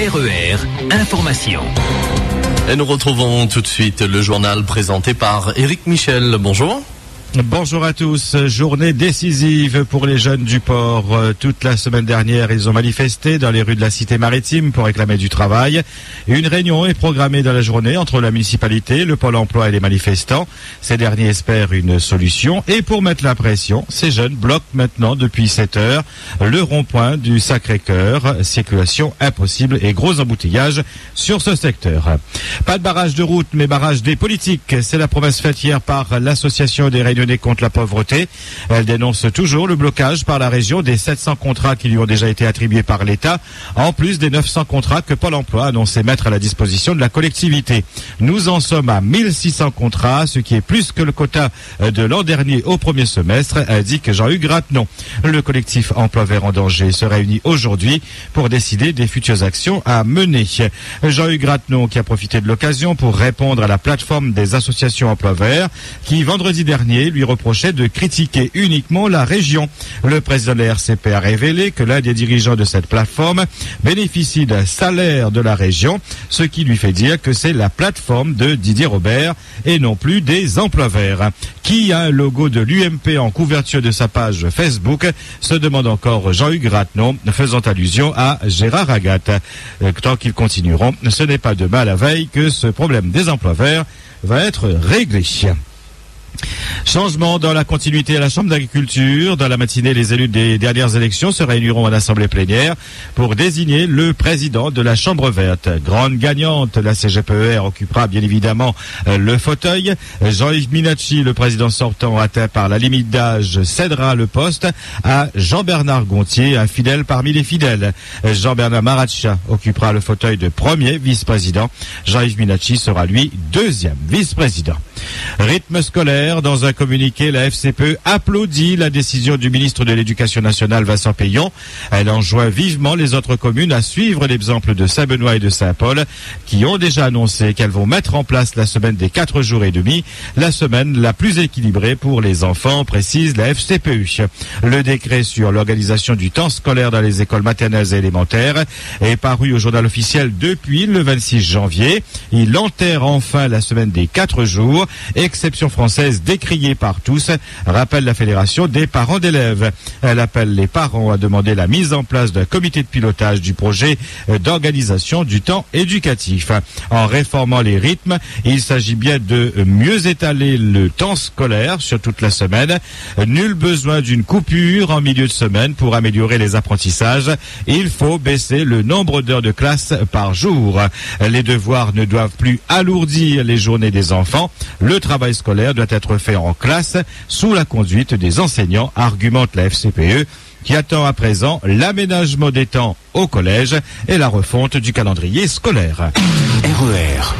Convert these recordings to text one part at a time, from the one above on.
RER, information. Et nous retrouvons tout de suite le journal présenté par Éric Michel. Bonjour. Bonjour à tous. Journée décisive pour les jeunes du port. Toute la semaine dernière, ils ont manifesté dans les rues de la cité maritime pour réclamer du travail. Une réunion est programmée dans la journée entre la municipalité, le Pôle emploi et les manifestants. Ces derniers espèrent une solution. Et pour mettre la pression, ces jeunes bloquent maintenant depuis 7 heures le rond-point du Sacré-Cœur. Circulation impossible et gros embouteillage sur ce secteur. Pas de barrage de route, mais barrage des politiques. C'est la promesse faite hier par l'association des Réunionnais contre la pauvreté. Elle dénonce toujours le blocage par la région des 700 contrats qui lui ont déjà été attribués par l'État, en plus des 900 contrats que Pôle emploi a annoncé mettre à la disposition de la collectivité. Nous en sommes à 1600 contrats, ce qui est plus que le quota de l'an dernier au premier semestre, indique Jean-Hugues Rattenon. Le collectif Emploi Vert en danger se réunit aujourd'hui pour décider des futures actions à mener. Jean-Hugues Rattenon qui a profité de l'occasion pour répondre à la plateforme des associations Emploi Vert qui, vendredi dernier, lui reprochait de critiquer uniquement la région. Le président de la RCP a révélé que l'un des dirigeants de cette plateforme bénéficie d'un salaire de la région, ce qui lui fait dire que c'est la plateforme de Didier Robert et non plus des Emplois Verts. Qui a un logo de l'UMP en couverture de sa page Facebook, se demande encore Jean-Hugues Rattenon, faisant allusion à Gérard Agathe. Tant qu'ils continueront, ce n'est pas demain à la veille que ce problème des Emplois Verts va être réglé. Changement dans la continuité à la Chambre d'agriculture. Dans la matinée, les élus des dernières élections se réuniront en assemblée plénière pour désigner le président de la Chambre verte. Grande gagnante, la CGPER occupera bien évidemment le fauteuil. Jean-Yves Minacci, le président sortant atteint par la limite d'âge, cédera le poste à Jean-Bernard Gontier, un fidèle parmi les fidèles. Jean-Bernard Maracha occupera le fauteuil de premier vice-président. Jean-Yves Minacci sera lui deuxième vice-président. Rythme scolaire. Dans un communiqué, la FCPE applaudit la décision du ministre de l'Éducation nationale, Vincent Peillon. Elle enjoint vivement les autres communes à suivre l'exemple de Saint-Benoît et de Saint-Paul, qui ont déjà annoncé qu'elles vont mettre en place la semaine des 4 jours et demi, la semaine la plus équilibrée pour les enfants, précise la FCPE. Le décret sur l'organisation du temps scolaire dans les écoles maternelles et élémentaires est paru au journal officiel depuis le 26 janvier. Il enterre enfin la semaine des 4 jours, exception française décriée par tous, rappelle la Fédération des parents d'élèves. Elle appelle les parents à demander la mise en place d'un comité de pilotage du projet d'organisation du temps éducatif. En réformant les rythmes, il s'agit bien de mieux étaler le temps scolaire sur toute la semaine. Nul besoin d'une coupure en milieu de semaine pour améliorer les apprentissages. Il faut baisser le nombre d'heures de classe par jour. Les devoirs ne doivent plus alourdir les journées des enfants. Le travail scolaire doit être fait en classe sous la conduite des enseignants, argumente la FCPE, qui attend à présent l'aménagement des temps au collège et la refonte du calendrier scolaire. RER.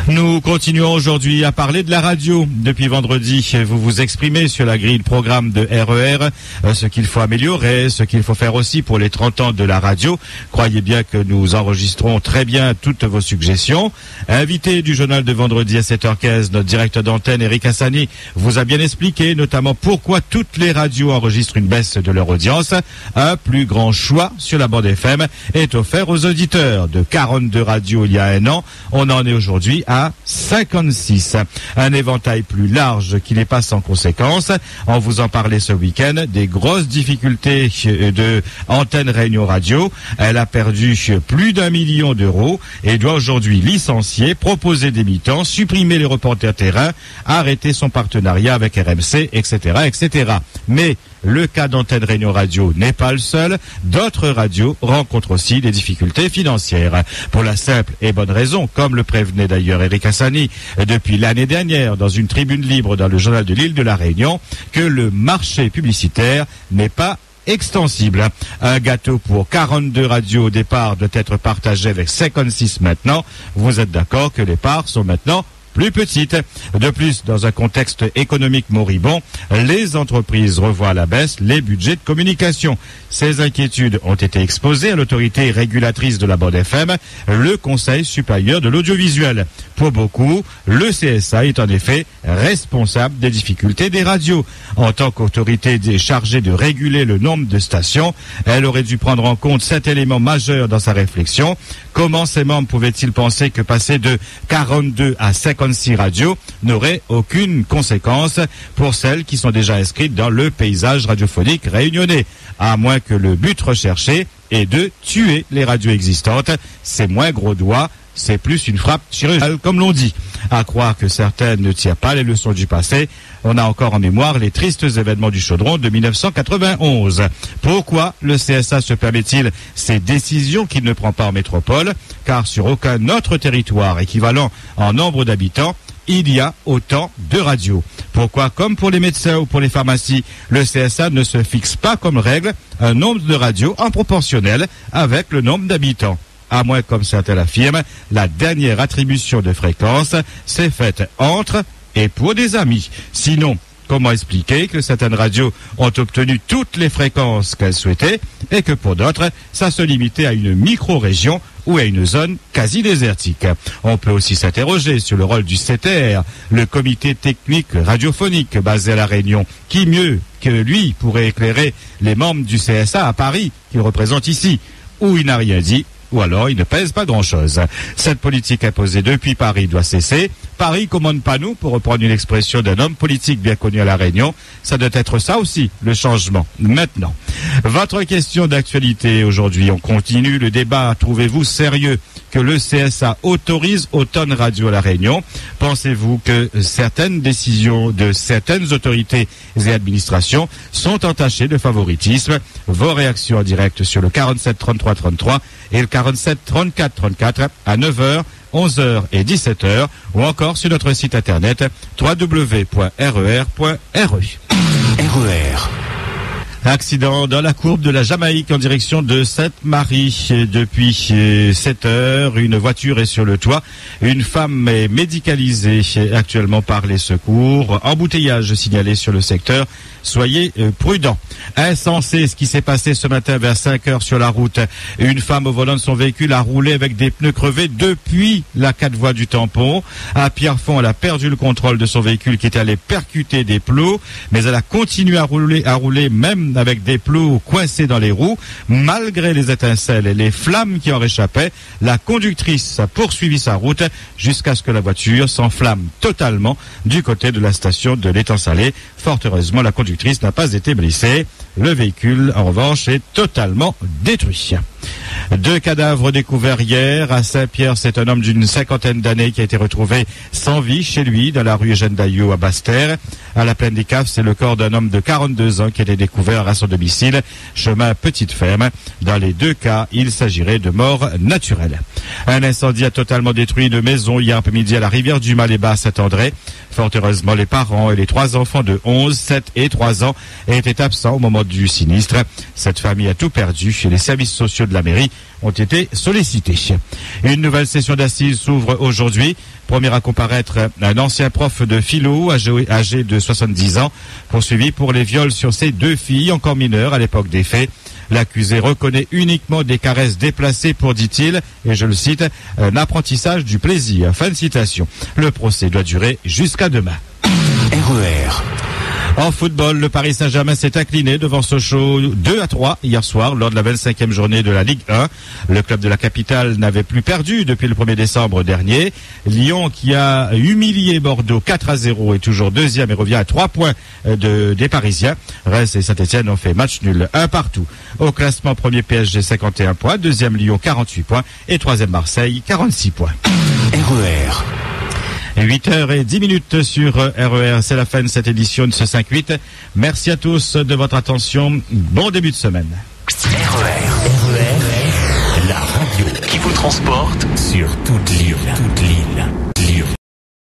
Nous continuons aujourd'hui à parler de la radio. Depuis vendredi, vous vous exprimez sur la grille de programme de RER, ce qu'il faut améliorer, ce qu'il faut faire aussi pour les 30 ans de la radio. Croyez bien que nous enregistrons très bien toutes vos suggestions. Invité du journal de vendredi à 7h15, notre directeur d'antenne, Eric Hassani, vous a bien expliqué notamment pourquoi toutes les radios enregistrent une baisse de leur audience. Un plus grand choix sur la bande FM est offert aux auditeurs. De 42 radios il y a un an, on en est aujourd'hui à 56. Un éventail plus large qui n'est pas sans conséquence. On vous en parlait ce week-end, des grosses difficultés de Antenne Réunion Radio. Elle a perdu plus d'1 million d'euros et doit aujourd'hui licencier, proposer des mi-temps, supprimer les reporters terrain, arrêter son partenariat avec RMC, etc., etc. Mais le cas d'Antenne Réunion Radio n'est pas le seul. D'autres radios rencontrent aussi des difficultés financières. Pour la simple et bonne raison, comme le prévenait d'ailleurs Eric Hassani depuis l'année dernière dans une tribune libre dans le journal de l'île de la Réunion, que le marché publicitaire n'est pas extensible. Un gâteau pour 42 radios au départ doit être partagé avec 56 maintenant. Vous êtes d'accord que les parts sont maintenant plus petites. De plus, dans un contexte économique moribond, les entreprises revoient à la baisse les budgets de communication. Ces inquiétudes ont été exposées à l'autorité régulatrice de la bande FM, le Conseil supérieur de l'audiovisuel. Pour beaucoup, le CSA est en effet responsable des difficultés des radios. En tant qu'autorité chargée de réguler le nombre de stations, elle aurait dû prendre en compte cet élément majeur dans sa réflexion. Comment ses membres pouvaient-ils penser que passer de 42 à 56 radios n'aurait aucune conséquence pour celles qui sont déjà inscrites dans le paysage radiophonique réunionnais, à moins que le but recherché est de tuer les radios existantes. C'est moins gros doigt, c'est plus une frappe chirurgicale, comme l'on dit. À croire que certaines ne tirent pas les leçons du passé, on a encore en mémoire les tristes événements du Chaudron de 1991. Pourquoi le CSA se permet-il ces décisions qu'il ne prend pas en métropole? Car sur aucun autre territoire équivalent en nombre d'habitants, il y a autant de radios. Pourquoi, comme pour les médecins ou pour les pharmacies, le CSA ne se fixe pas comme règle un nombre de radios en proportionnel avec le nombre d'habitants? À moins, comme certains l'affirment, la dernière attribution de fréquence s'est faite entre et pour des amis. Sinon, comment expliquer que certaines radios ont obtenu toutes les fréquences qu'elles souhaitaient et que pour d'autres, ça se limitait à une micro-région ou à une zone quasi désertique? On peut aussi s'interroger sur le rôle du CTR, le comité technique radiophonique basé à La Réunion. Qui mieux que lui pourrait éclairer les membres du CSA à Paris, qu'il représente ici? Ou il n'a rien dit, ou alors il ne pèse pas grand-chose. Cette politique imposée depuis Paris doit cesser. Paris commande pas nous, pour reprendre une expression d'un homme politique bien connu à La Réunion. Ça doit être ça aussi, le changement. Maintenant, votre question d'actualité aujourd'hui, on continue le débat. Trouvez-vous sérieux que le CSA autorise autant de radios à La Réunion? Pensez-vous que certaines décisions de certaines autorités et administrations sont entachées de favoritisme? Vos réactions en direct sur le 47 33 33 et le 47 34 34 à 9h, 11h et 17h, ou encore sur notre site internet www.rer.ru. RER. Accident dans la courbe de la Jamaïque en direction de Sainte-Marie. Depuis 7 heures, une voiture est sur le toit. Une femme est médicalisée actuellement par les secours. Embouteillage signalé sur le secteur. Soyez prudents. Insensé ce qui s'est passé ce matin vers 5 heures sur la route. Une femme au volant de son véhicule a roulé avec des pneus crevés depuis la 4 voies du tampon. À Pierrefonds, elle a perdu le contrôle de son véhicule qui était allé percuter des plots, mais elle a continué à rouler même avec des plots coincés dans les roues. Malgré les étincelles et les flammes qui en réchappaient, la conductrice a poursuivi sa route jusqu'à ce que la voiture s'enflamme totalement du côté de la station de l'Étang Salé. Fort heureusement, la conductrice n'a pas été blessée. Le véhicule, en revanche, est totalement détruit. 2 cadavres découverts hier à Saint-Pierre. C'est un homme d'une 50aine d'années qui a été retrouvé sans vie chez lui dans la rue Eugène Daillot à Basse-Terre. À la Plaine des Caves, c'est le corps d'un homme de 42 ans qui a été découvert à son domicile, chemin Petite Ferme. Dans les 2 cas, il s'agirait de mort naturelle. Un incendie a totalement détruit une maison hier après-midi à la rivière du Maléba à Saint-André. Fort heureusement, les parents et les 3 enfants de 11, 7 et 3 ans étaient absents au moment du sinistre. Cette famille a tout perdu et les services sociaux de la mairie ont été sollicités. Une nouvelle session d'assises s'ouvre aujourd'hui. Premier à comparaître, un ancien prof de philo âgé de 70 ans, poursuivi pour les viols sur ses 2 filles encore mineures à l'époque des faits. L'accusé reconnaît uniquement des caresses déplacées pour, dit-il, et je le cite, un apprentissage du plaisir. Fin de citation. Le procès doit durer jusqu'à demain. RER. En football, le Paris Saint-Germain s'est incliné devant Sochaux 2-3 hier soir lors de la 25e journée de la Ligue 1. Le club de la capitale n'avait plus perdu depuis le 1er décembre dernier. Lyon, qui a humilié Bordeaux 4-0, est toujours deuxième et revient à 3 points des Parisiens. Reims et Saint-Etienne ont fait match nul 1 partout. Au classement, premier PSG 51 points, deuxième Lyon 48 points et troisième Marseille 46 points. RER. 8h10 sur RER, c'est la fin de cette édition de ce 5-8. Merci à tous de votre attention. Bon début de semaine. RER, la radio qui vous transporte sur toute l'île.